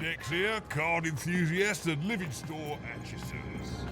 Dex here, card enthusiast and living store at your service.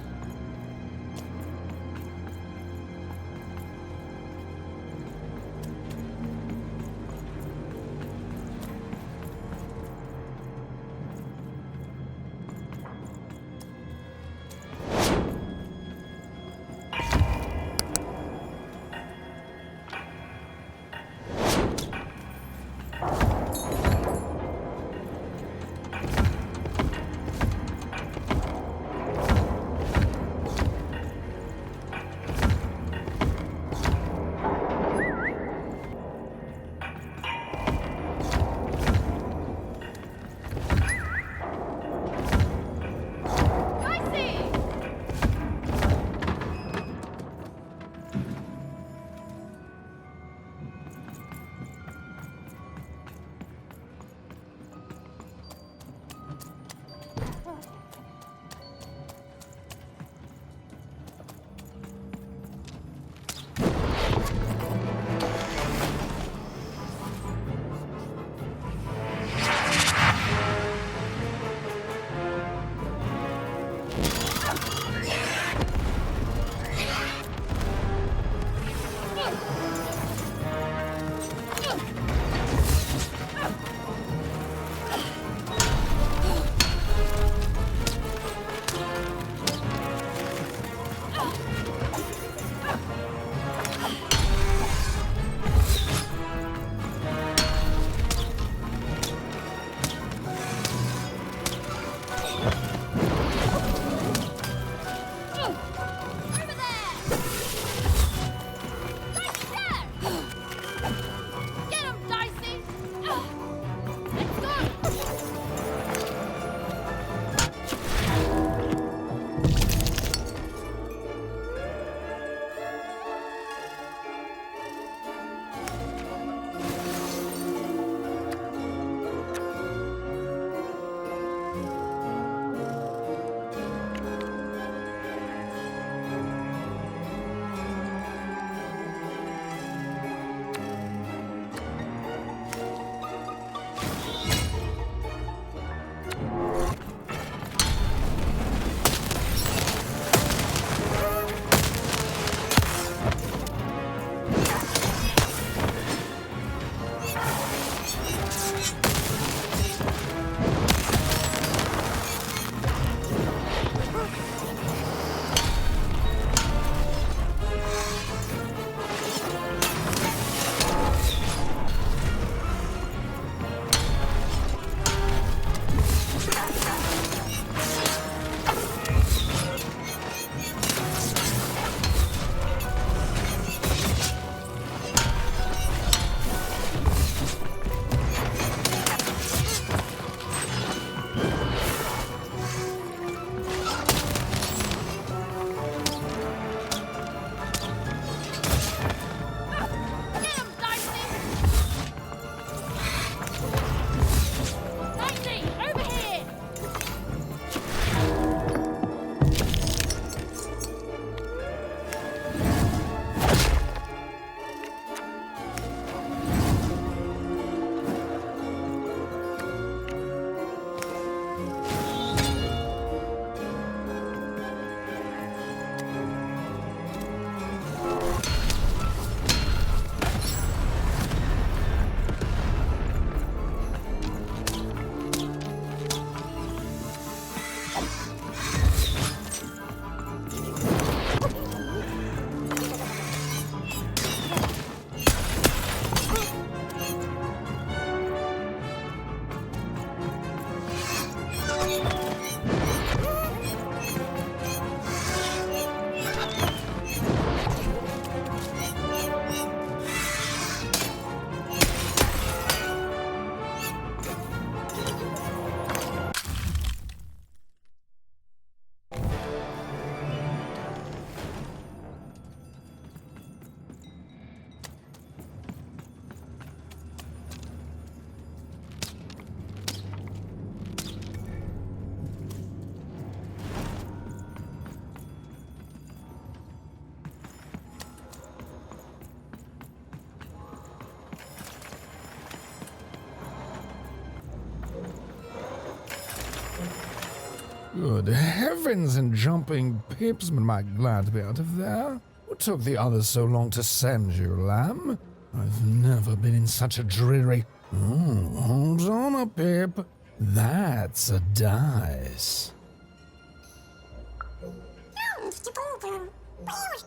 Good heavens and jumping pips, am I glad to be out of there. What took the others so long to send you, lamb? I've never been in such a dreary... hold on a pip. That's a dice.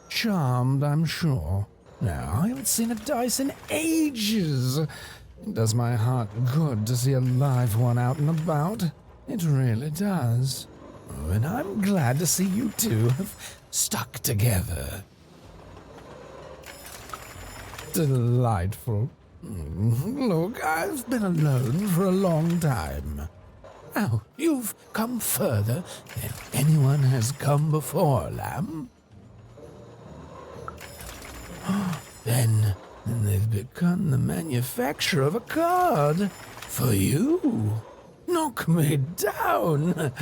Charmed, I'm sure. Now, I haven't seen a dice in ages. It does my heart good to see a live one out and about. It really does. Oh, and I'm glad to see you two have stuck together. Delightful. Look, I've been alone for a long time. Now, you've come further than anyone has come before, lamb. Then they've begun the manufacture of a card for you. Knock me down.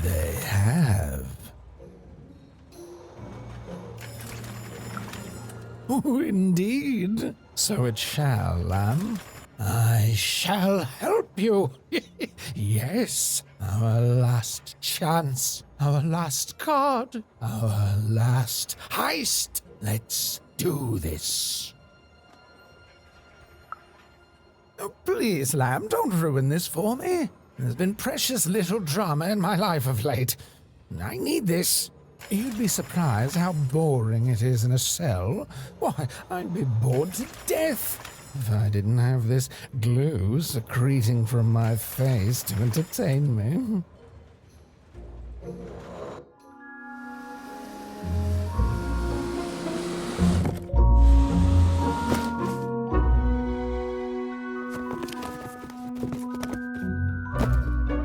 They have. Oh, indeed. So it shall, lamb. I shall help you. Yes, our last chance, our last card, our last heist. Let's do this. Oh, please, lamb, don't ruin this for me. There's been precious little drama in my life of late. I need this. You'd be surprised how boring it is in a cell. Why, I'd be bored to death if I didn't have this glue secreting from my face to entertain me.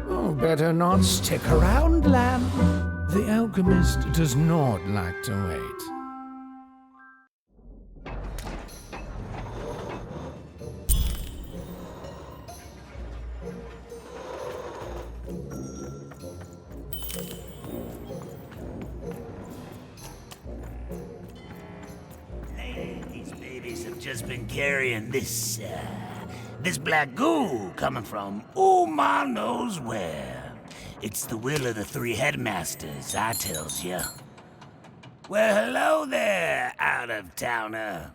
Oh, better not stick around, lamb. The alchemist does not like to wait. These babies have just been carrying this black goo coming from ma knows where. It's the will of the three headmasters, I tells ya. Well, hello there, out-of-towner.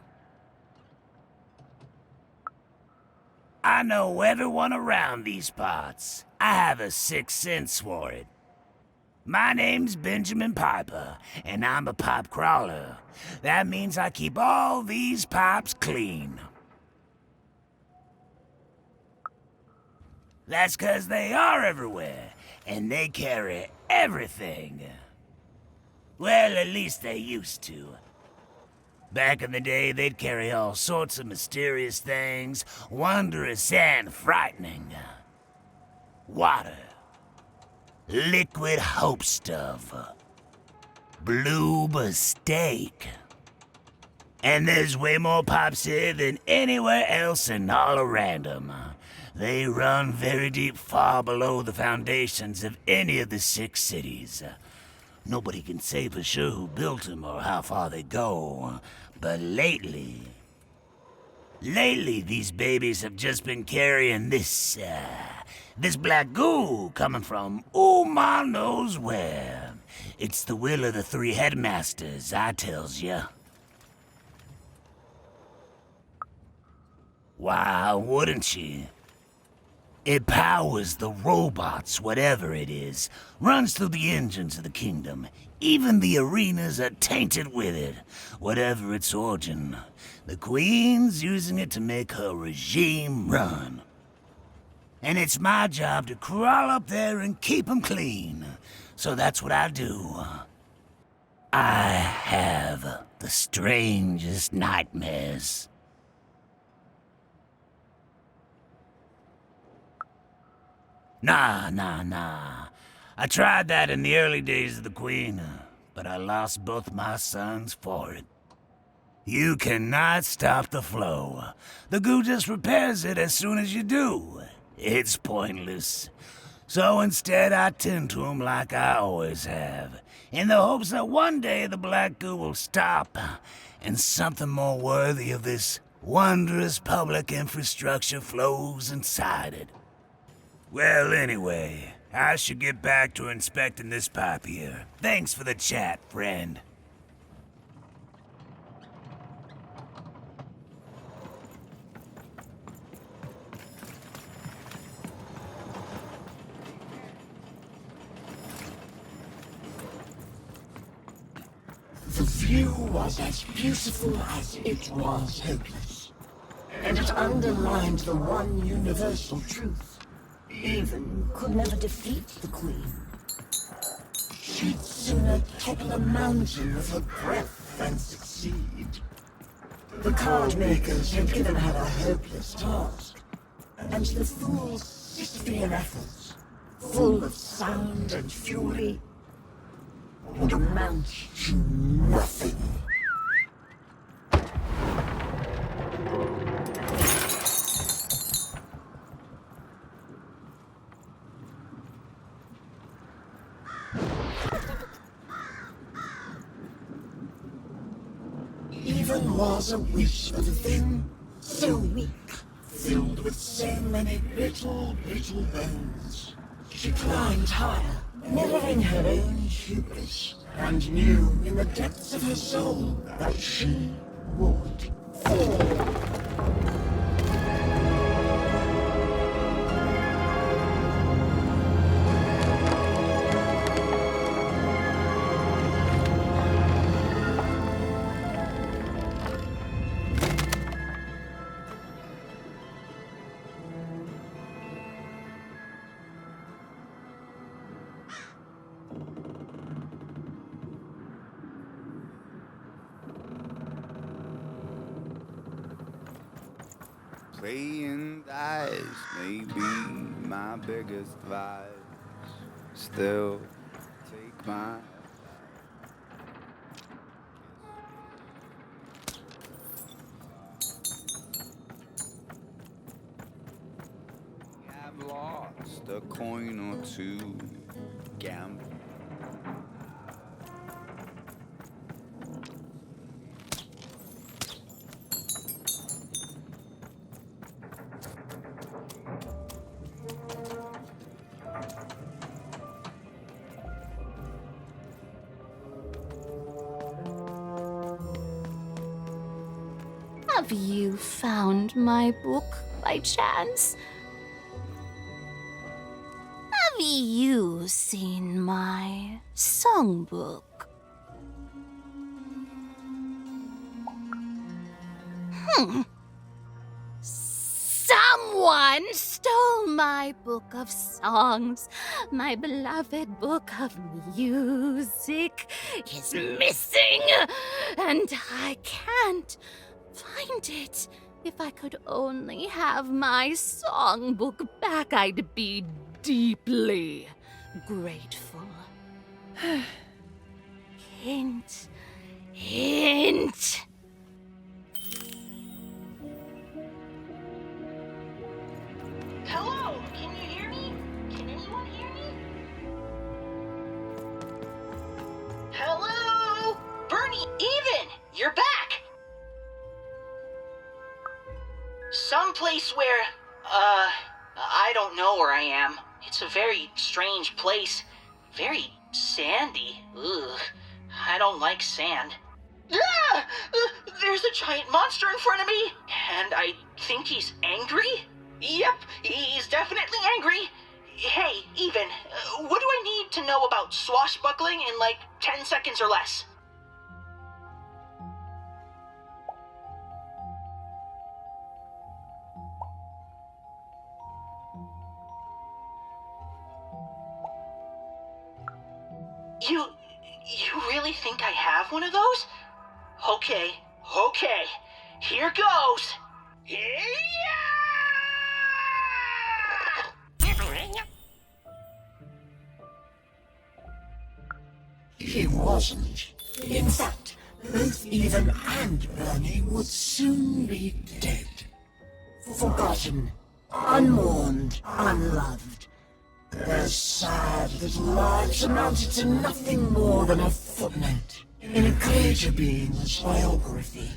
I know everyone around these parts. I have a sixth sense for it. My name's Benjamin Piper, and I'm a pipe crawler. That means I keep all these pipes clean. That's 'cause they are everywhere, and they carry everything. Well, at least they used to. Back in the day, they'd carry all sorts of mysterious things, wondrous and frightening. Water. Liquid hope stuff. Blue steak. And there's way more pipes here than anywhere else in all around 'em. They run very deep, far below the foundations of any of the 6 cities. Nobody can say for sure who built them or how far they go. But lately, these babies have just been carrying this black goo coming from ma knows where. It's the will of the three headmasters, I tells ya. Why wouldn't she? It powers the robots, whatever it is. Runs through the engines of the kingdom. Even the arenas are tainted with it, whatever its origin. The Queen's using it to make her regime run. And it's my job to crawl up there and keep 'em clean. So that's what I do. I have the strangest nightmares. Nah. I tried that in the early days of the Queen, but I lost both my sons for it. You cannot stop the flow. The goo just repairs it as soon as you do. It's pointless. So instead I tend to 'em like I always have, in the hopes that one day the black goo will stop, and something more worthy of this wondrous public infrastructure flows inside it. Well, anyway, I should get back to inspecting this pipe here. Thanks for the chat, friend. The view was as beautiful as it was hopeless, and it underlined the one universal truth. Even could never defeat the Queen. She'd sooner topple a mountain with her breath than succeed. The card makers had given her a hopeless task, and the fool's Sisyphean efforts, full of sound and fury, would amount to nothing. Even was a wish of a thing so weak, filled with so many little bones. She climbed higher, mirroring her own hubris, and knew in the depths of her soul that she would fall. Playing dice may be my biggest vice. Still, take my I've lost a coin or two gambling. Have you found my book by chance? Have you seen my songbook? Someone stole my book of songs. My beloved book of music is missing, and I can't find it. If I could only have my songbook back, I'd be deeply grateful. Hint, hint. Hello, can you hear me? Can anyone hear me? Hello? Bernie, Even, you're back! Someplace where, I don't know where I am. It's a very strange place. Very sandy. Ugh, I don't like sand. Ah! There's a giant monster in front of me, and I think he's angry? Yep, he's definitely angry. Hey, Even, what do I need to know about swashbuckling in like 10 seconds or less? You really think I have one of those? Okay, here goes. He wasn't. In fact, both Even and Bernie would soon be dead. Forgotten, unmourned, unloved. Their sad little lives amounted to nothing more than a footnote in a greater being's biography.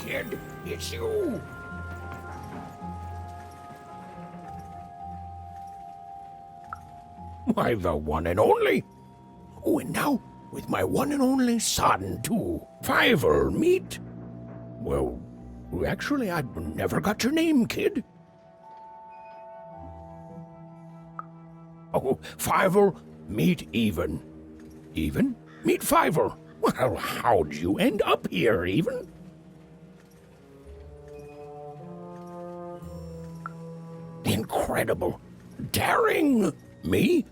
kid. It's you. Why, the one and only. Oh, and now, with my one and only son, too. Fiver, meet. Well, actually, I never got your name, kid. Oh, Fiver, meet Even. Even? Meet Fiver. Well, how'd you end up here, Even? Incredible. Daring. Me?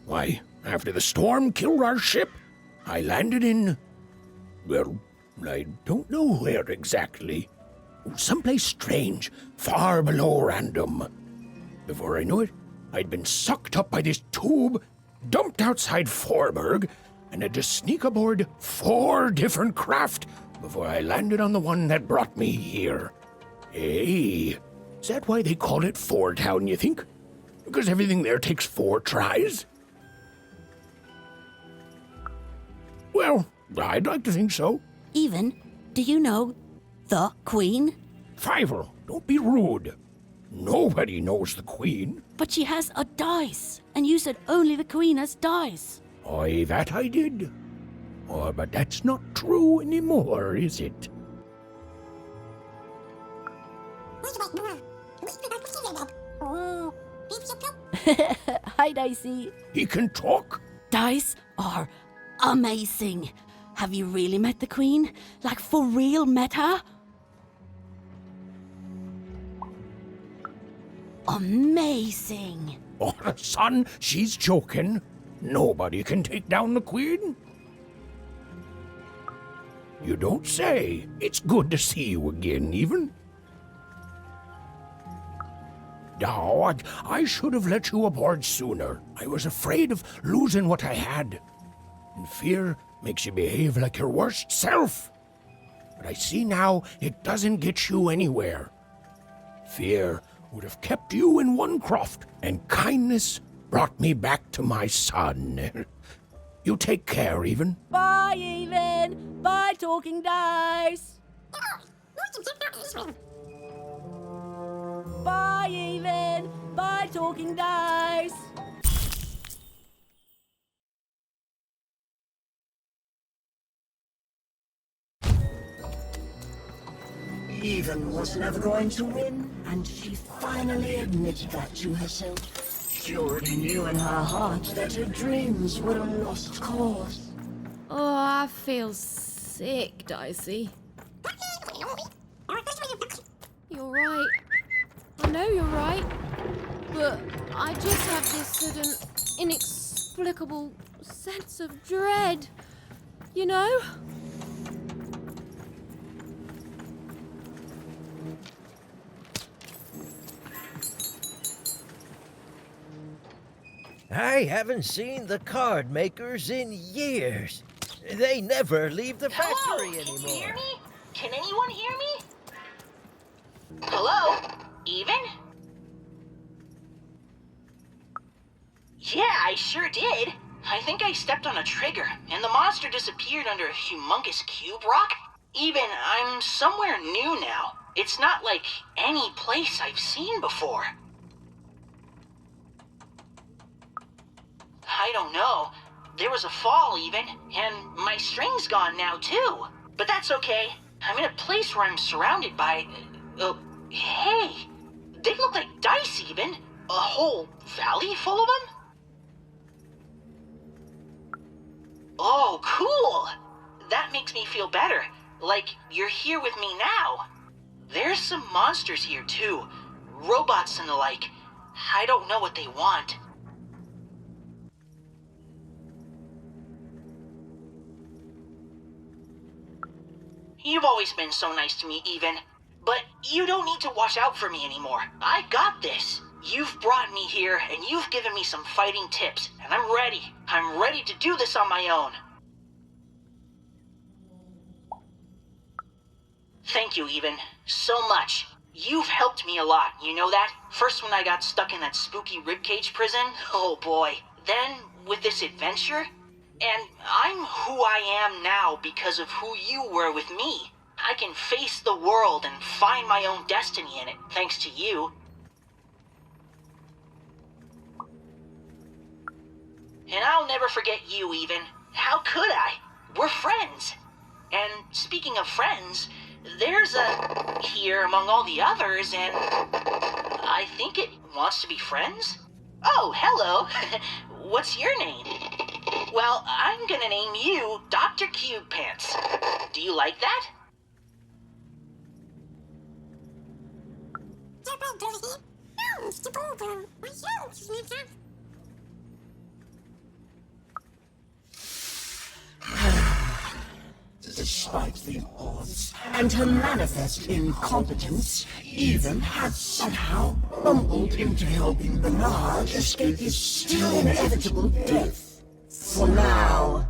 Why, after the storm killed our ship, I landed in... well, I don't know where exactly. Someplace strange, far below random. Before I knew it, I'd been sucked up by this tube, dumped outside Forberg, and had to sneak aboard 4 different craft before I landed on the one that brought me here. Hey, is that why they call it Four Town, you think? Because everything there takes 4 tries? Well, I'd like to think so. Even, do you know the Queen? Fiver, don't be rude. Nobody knows the Queen. But she has a dice, and you said only the Queen has dice. Aye, that I did. Oh, but that's not true anymore, is it? Hi, Dicey. He can talk? Dice are amazing. Have you really met the Queen? Like, for real met her? Amazing. Oh, son, she's joking. Nobody can take down the Queen. You don't say. It's good to see you again, Even. Now, I should have let you aboard sooner. I was afraid of losing what I had. And fear makes you behave like your worst self. But I see now it doesn't get you anywhere. Fear would have kept you in one croft, and kindness brought me back to my son. You take care, Even. Bye, Even. Bye, Talking Dice. Bye, Even. Bye, Talking Dice. Even was never going to win, and she finally admitted that to herself. She already knew in her heart that her dreams were a lost cause. Oh, I feel sick, Dicey. You're right. I know you're right. But I just have this sudden, inexplicable sense of dread. You know? I haven't seen the card makers in years. They never leave the factory anymore. Can you hear me? Can anyone hear me? Hello? Even? Yeah, I sure did. I think I stepped on a trigger, and the monster disappeared under a humongous cube rock. Even, I'm somewhere new now. It's not like any place I've seen before. I don't know. There was a fall even, and my string's gone now too. But that's okay. I'm in a place where I'm surrounded by... hey! They look like dice even. A whole valley full of them? Oh, cool! That makes me feel better. Like you're here with me now. There's some monsters here too. Robots and the like. I don't know what they want. You've always been so nice to me, Even. But you don't need to watch out for me anymore. I got this. You've brought me here, and you've given me some fighting tips, and I'm ready. I'm ready to do this on my own. Thank you, Even. So much. You've helped me a lot, you know that? First when I got stuck in that spooky ribcage prison, oh boy. Then, with this adventure, and I'm who I am now because of who you were with me. I can face the world and find my own destiny in it, thanks to you. And I'll never forget you, even. How could I? We're friends. And speaking of friends, there's a here among all the others, and I think it wants to be friends? Oh, hello. What's your name? Well, I'm gonna name you Dr. Cube Pants. Do you like that? Despite the odds and her manifest incompetence, Ethan had somehow bumbled into helping Bernard escape his still inevitable death. For now.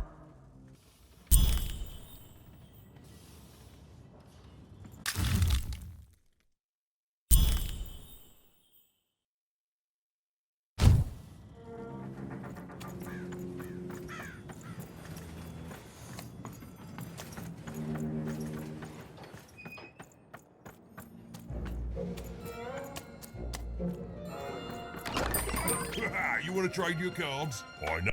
You want to trade your cards? I know.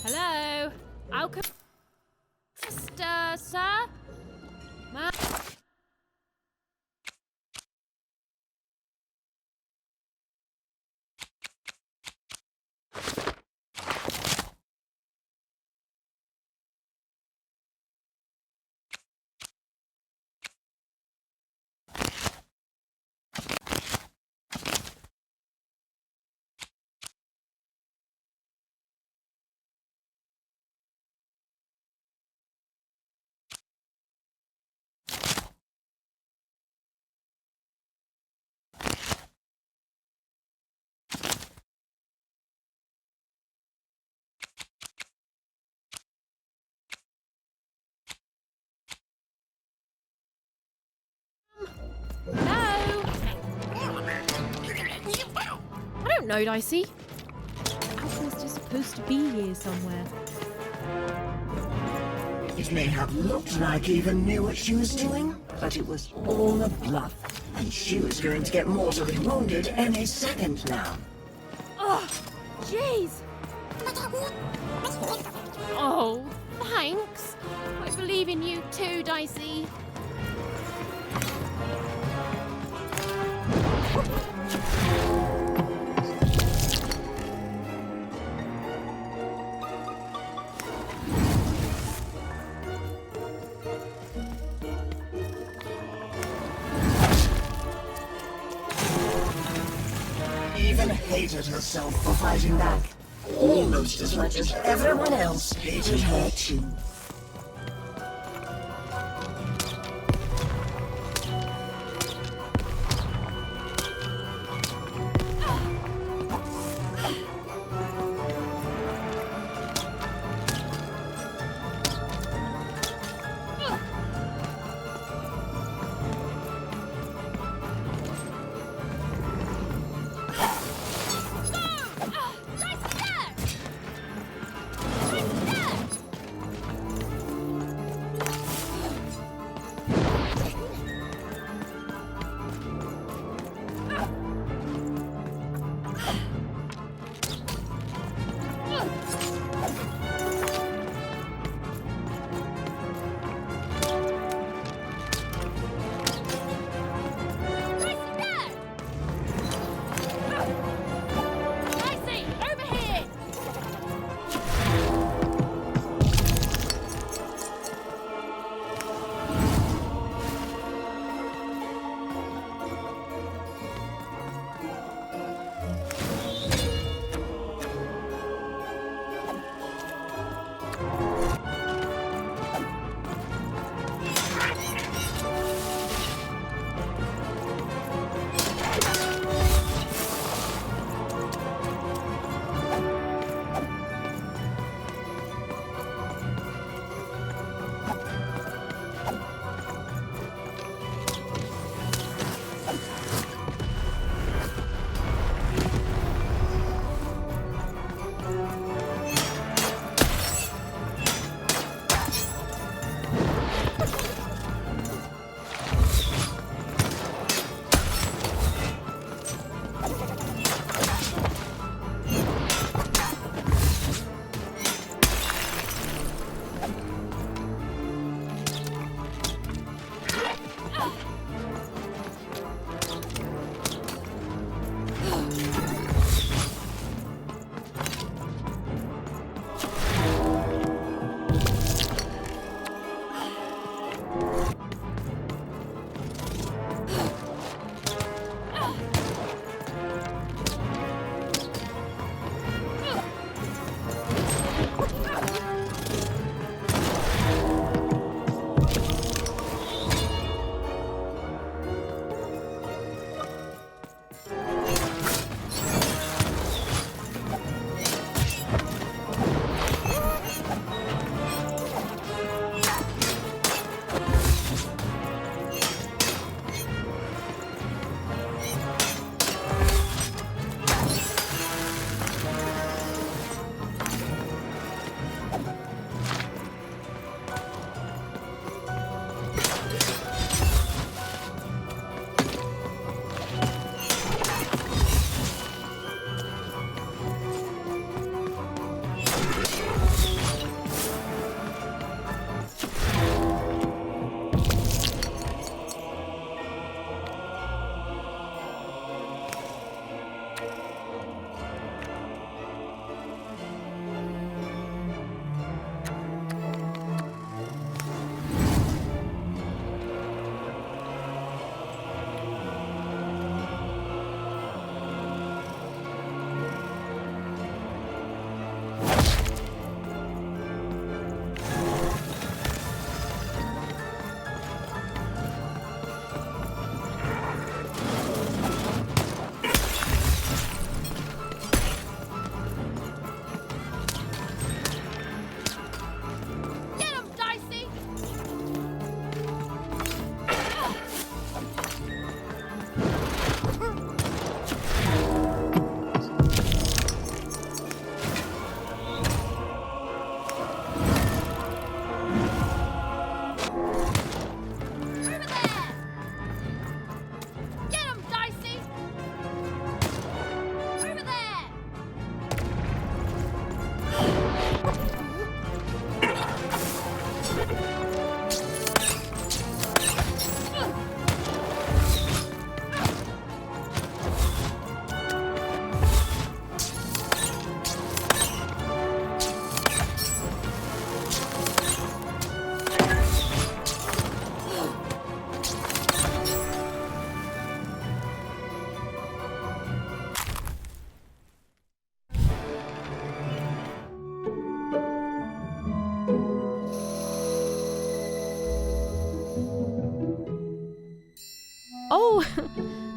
Hello? Alchemist, sir? Ma- Hello? I don't know, Dicey. Alchemist is supposed to be here somewhere. It may have looked like Eva knew what she was doing, but it was all a bluff. And she was going to get mortally wounded any second now. Oh, jeez. Oh, thanks. I believe in you too, Dicey. Eva hated herself for fighting back, almost as much as everyone else hated her too.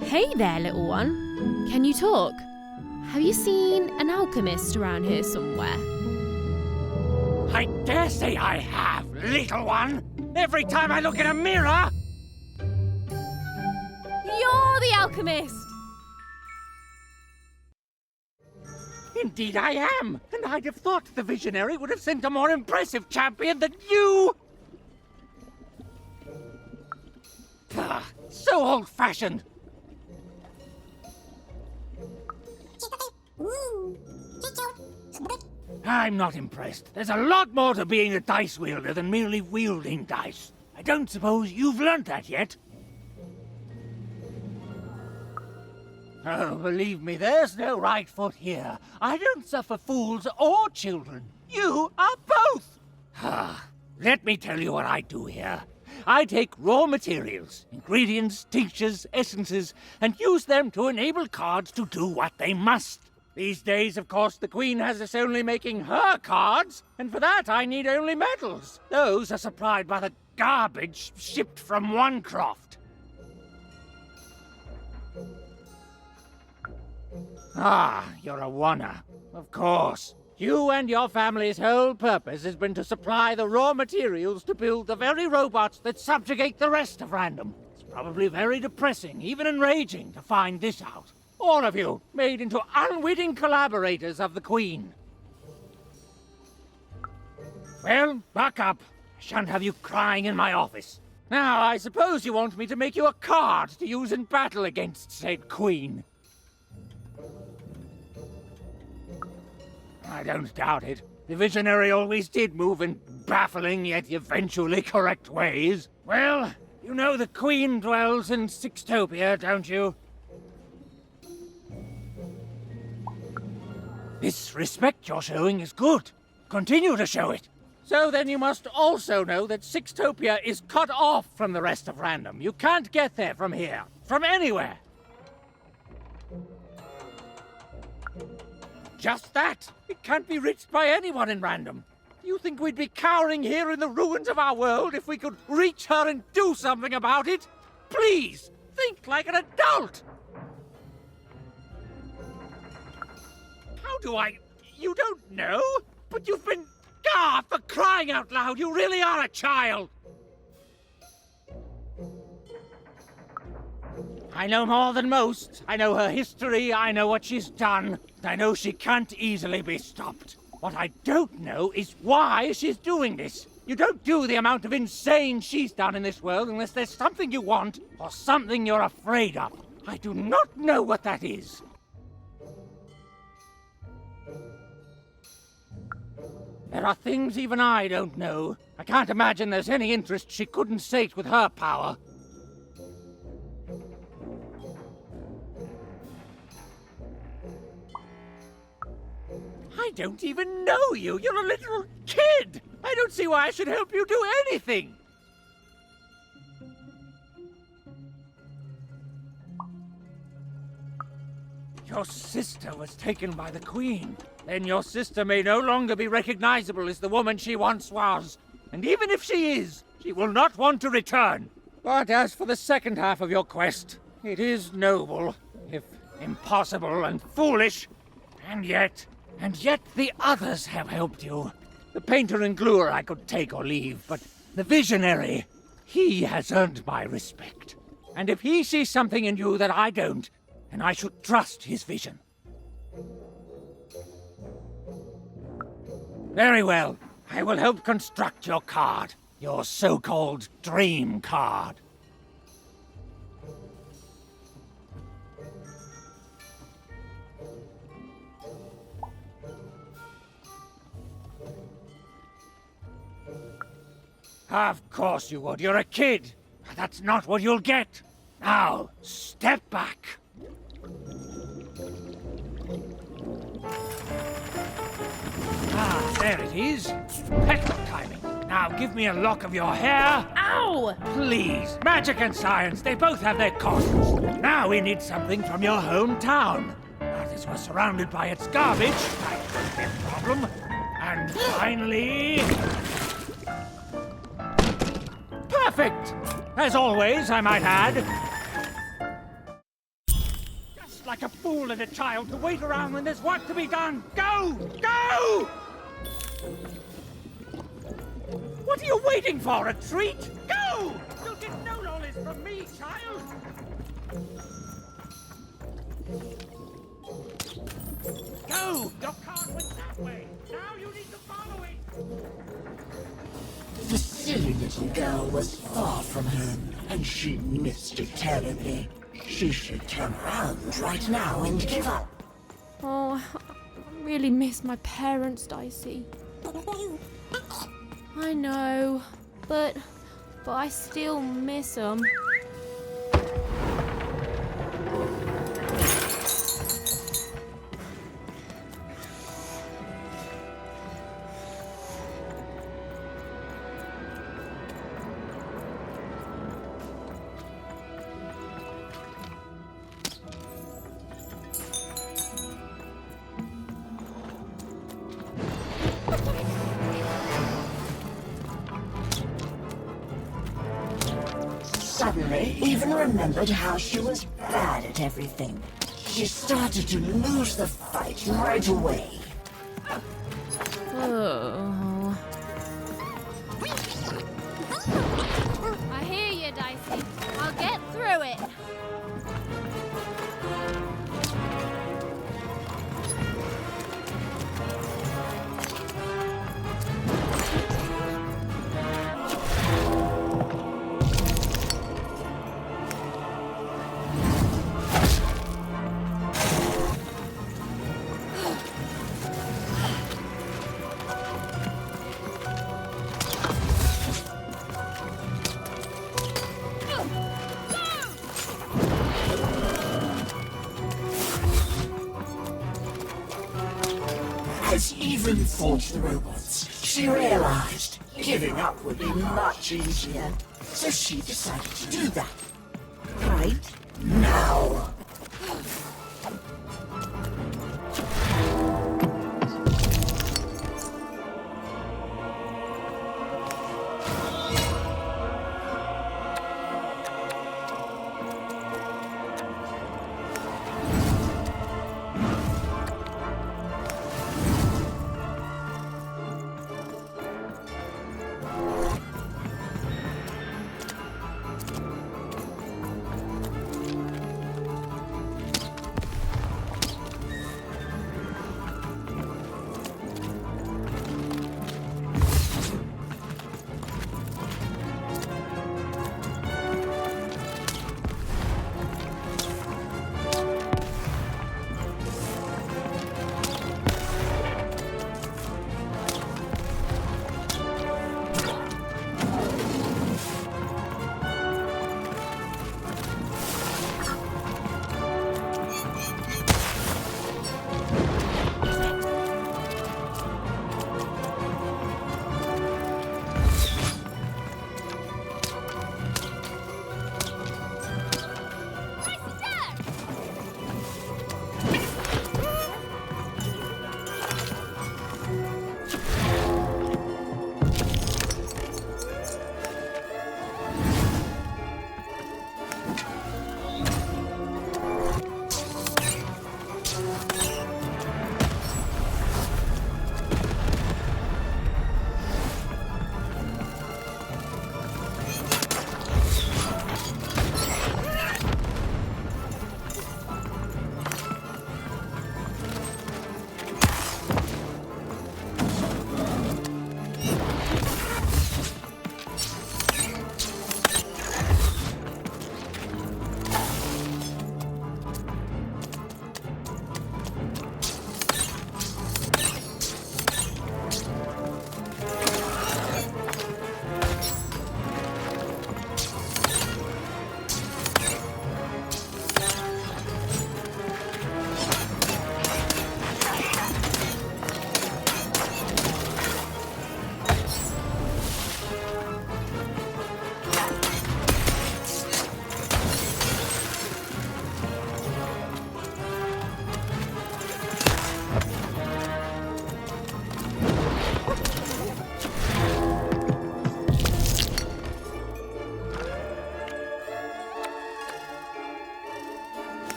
Hey there, little one. Can you talk? Have you seen an alchemist around here somewhere? I dare say I have, little one. Every time I look in a mirror... You're the alchemist! Indeed I am, and I'd have thought the Visionary would have sent a more impressive champion than you! Ugh, so old-fashioned. I'm not impressed. There's a lot more to being a dice wielder than merely wielding dice. I don't suppose you've learnt that yet? Oh, believe me, there's no right foot here. I don't suffer fools or children. You are both! Let me tell you what I do here. I take raw materials, ingredients, tinctures, essences, and use them to enable cards to do what they must. These days, of course, the Queen has us only making her cards, and for that I need only metals. Those are supplied by the garbage shipped from Onecroft. Ah, you're a oner. Of course. You and your family's whole purpose has been to supply the raw materials to build the very robots that subjugate the rest of Random. It's probably very depressing, even enraging, to find this out. All of you, made into unwitting collaborators of the Queen. Well, buck up. I shan't have you crying in my office. Now, I suppose you want me to make you a card to use in battle against said Queen. I don't doubt it. The Visionary always did move in baffling yet eventually correct ways. Well, you know the Queen dwells in Sixtopia, don't you? This respect you're showing is good. Continue to show it. So then you must also know that Sixtopia is cut off from the rest of Random. You can't get there from here. From anywhere. Just that. It can't be reached by anyone in Random. You think we'd be cowering here in the ruins of our world if we could reach her and do something about it? Please, think like an adult! How do I... You don't know? But you've been... Ah, for crying out loud, you really are a child! I know more than most. I know her history, I know what she's done. I know she can't easily be stopped. What I don't know is why she's doing this. You don't do the amount of insane she's done in this world unless there's something you want or something you're afraid of. I do not know what that is. There are things even I don't know. I can't imagine there's any interest she couldn't sate with her power. I don't even know you. You're a little kid. I don't see why I should help you do anything. Your sister was taken by the Queen. Then your sister may no longer be recognizable as the woman she once was. And even if she is, she will not want to return. But as for the second half of your quest, it is noble, if impossible and foolish. And yet the others have helped you. The painter and gluer I could take or leave, but the Visionary, he has earned my respect. And if he sees something in you that I don't, then I should trust his vision. Very well. I will help construct your card. Your so-called dream card. Of course you would. You're a kid. That's not what you'll get. Now, step back. Ah, there it is. Excellent timing. Now give me a lock of your hair. Ow! Please. Magic and science, they both have their costs. Now we need something from your hometown. Now, as we're surrounded by its garbage, that could be a problem. And finally... Perfect! As always, I might add. act like a fool and a child to wait around when there's work to be done. Go! Go! What are you waiting for, a treat? Go! You'll get no lollies from me, child! Go! Your cart went that way. Now you need to follow it. The silly little girl was far from home, and she missed it terribly. She should turn around right now and give up. Oh, I really miss my parents, Dicey. I know, but I still miss them. Suddenly, even remembered how she was bad at everything. She started to lose the fight right away. Oh. I hear you, Dicey. I'll get through it. As Even fought the robots, she realized giving up would be much easier. So she decided to do that. Right now.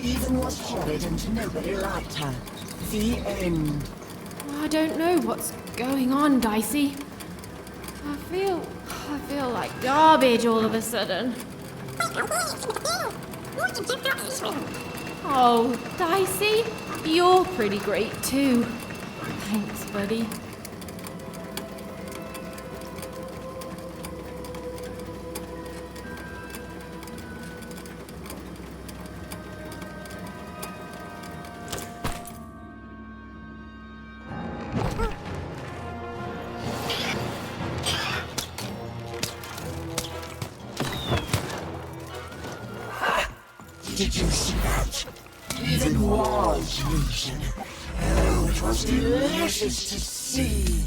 Even was horrid and nobody liked her. The end. I don't know what's going on, Dicey. I feel like garbage all of a sudden. Oh, Dicey, you're pretty great too. Thanks, buddy. Did you see that? Even was reason. Oh, it was delicious to see.